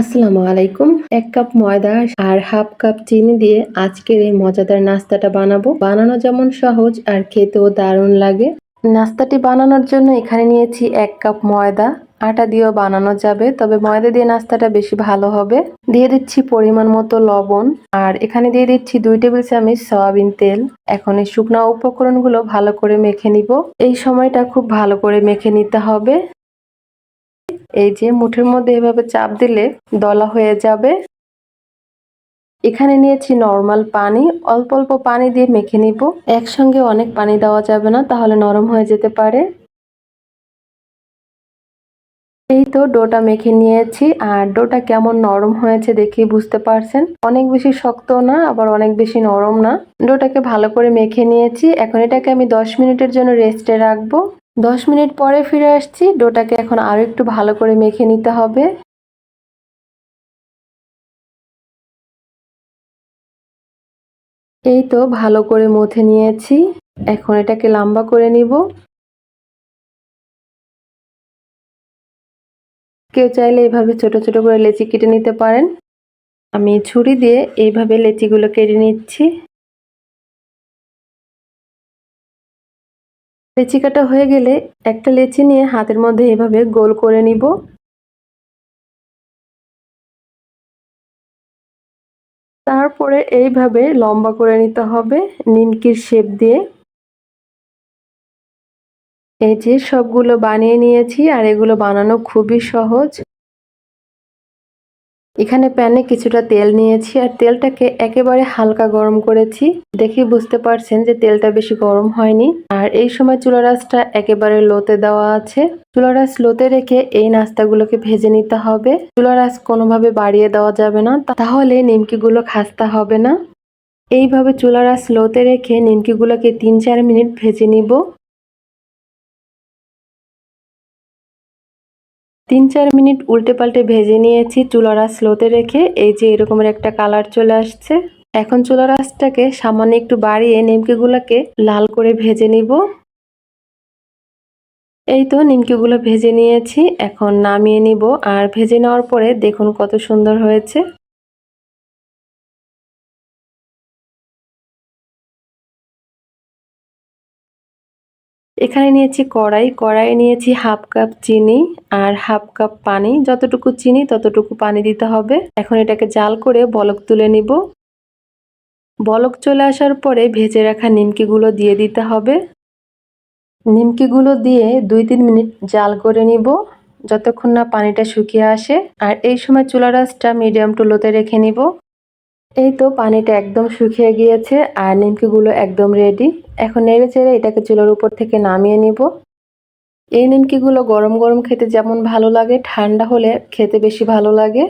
আসসালামু আলাইকুম। ১ কাপ ময়দা আর হাফ কাপ চিনি দিয়ে আজকের এই মজাদার নাস্তাটা বানাবো। বানানো যেমন সহজ আর খেতেও দারুণ লাগে। নাস্তাটি বানানোর জন্য এখানে নিয়েছি ১ কাপ ময়দা। আটা দিয়েও বানানো যাবে, তবে ময়দা দিয়ে নাস্তাটা বেশি ভালো হবে। দিয়ে দিচ্ছি পরিমাণ মতো লবণ আর এখানে দিয়ে দিচ্ছি ২ টেবিল চামচ সয়াবিন তেল। এখন এই শুকনো উপকরণগুলো ভালো করে মেখে নিব। এই সময়টা খুব ভালো করে মেখে নিতে হবে। এই যে মুঠের মধ্যে এভাবে চাপ দিলে দলা হয়ে যাবে। এখানে নিয়েছি নরমাল পানি, অল্প অল্প পানি দিয়ে মেখে নিব। একসঙ্গে অনেক পানি দেওয়া যাবে না, তাহলে নরম হয়ে যেতে পারে। এই তো ডোটা মেখে নিয়েছি আর ডোটা কেমন নরম হয়েছে দেখেই বুঝতে পারছেন। অনেক বেশি শক্ত না, আবার অনেক বেশি নরম না। ডোটাকে ভালো করে মেখে নিয়েছি। এখন এটাকে আমি ১০ মিনিটের জন্য রেস্টে রাখবো। ১০ মিনিট পরে ফিরে আসছি। ডোটাকে এখন আরো একটু ভালো করে মেখে নিতে হবে। এই তো ভালো করে মথে নিয়েছি। এখন এটাকে লম্বা করে নিব। কেউ চাইলে এভাবে ছোট ছোট করে লেচি কেটে নিতে পারেন। আমি ছুরি দিয়ে এইভাবে লেচিগুলো কেটে নিচ্ছি। লেচি কাটা হয়ে গেলে একটা লেচি নিয়ে হাতের মধ্যে এভাবে গোল করে নিব। তারপরে এইভাবে লম্বা করে নিতে হবে নিমকির শেপ দিয়ে। এই যে সবগুলো বানিয়ে নিয়েছি আর এগুলো বানানো খুবই সহজ। এখানে প্যানে কিছুটা তেল নিয়েছি আর তেলটাকে একেবারে হালকা গরম করেছি। দেখেই বুঝতে পারছেন যে তেলটা বেশি গরম হয়নি। আর এই সময় চুলার আঁচটা একেবারে লোতে দেওয়া আছে। চুলার আঁচ লোতে রেখে এই নাস্তাগুলোকে ভেজে নিতে হবে। চুলার আঁচ কোনোভাবে বাড়িয়ে দেওয়া যাবে না, তাহলে নিমকিগুলো খাস্তা হবে না। এইভাবে চুলার আঁচ লোতে রেখে নিমকিগুলোকে ৩-৪ মিনিট ভেজে নিব। ৩-৪ মিনিট উল্টে পাল্টে ভেজে নিয়েছি চুলার আঁচ স্লোতে রেখে। এই যে এরকমের একটা কালার চলে আসছে। এখন চুলার আঁচটাকে সামান্য একটু বাড়িয়ে নিমকিগুলোকে লাল করে ভেজে নিব। এই তো নিমকিগুলো ভেজে নিয়েছি, এখন নামিয়ে নিব। আর ভেজে নেওয়ার পরে দেখুন কত সুন্দর হয়েছে। এখানে নিয়েছি কড়াই নিয়েছি হাফ কাপ চিনি আর হাফ কাপ পানি। যতটুকু চিনি ততটুকু পানি দিতে হবে। এখন এটাকে জাল করে বলক তুলে নিব। বলক চলে আসার পরে ভেজে রাখা নিমকিগুলো দিয়ে দিতে হবে। নিমকিগুলো দিয়ে ২-৩ মিনিট জাল করে নিব, যতক্ষণ না পানিটা শুকিয়ে আসে। আর এই সময় চুলার আঁচটা মিডিয়াম টু লোতে রেখে নিব। এই তো পানিটা একদম শুকিয়ে গিয়েছে আর নিমকিগুলো একদম রেডি। এখন নেড়ে চেড়ে এটাকে চুলার উপর থেকে নামিয়ে নিব। এই নিমকিগুলো গরম গরম খেতে যেমন ভালো লাগে, ঠান্ডা হলে খেতে বেশি ভালো লাগে।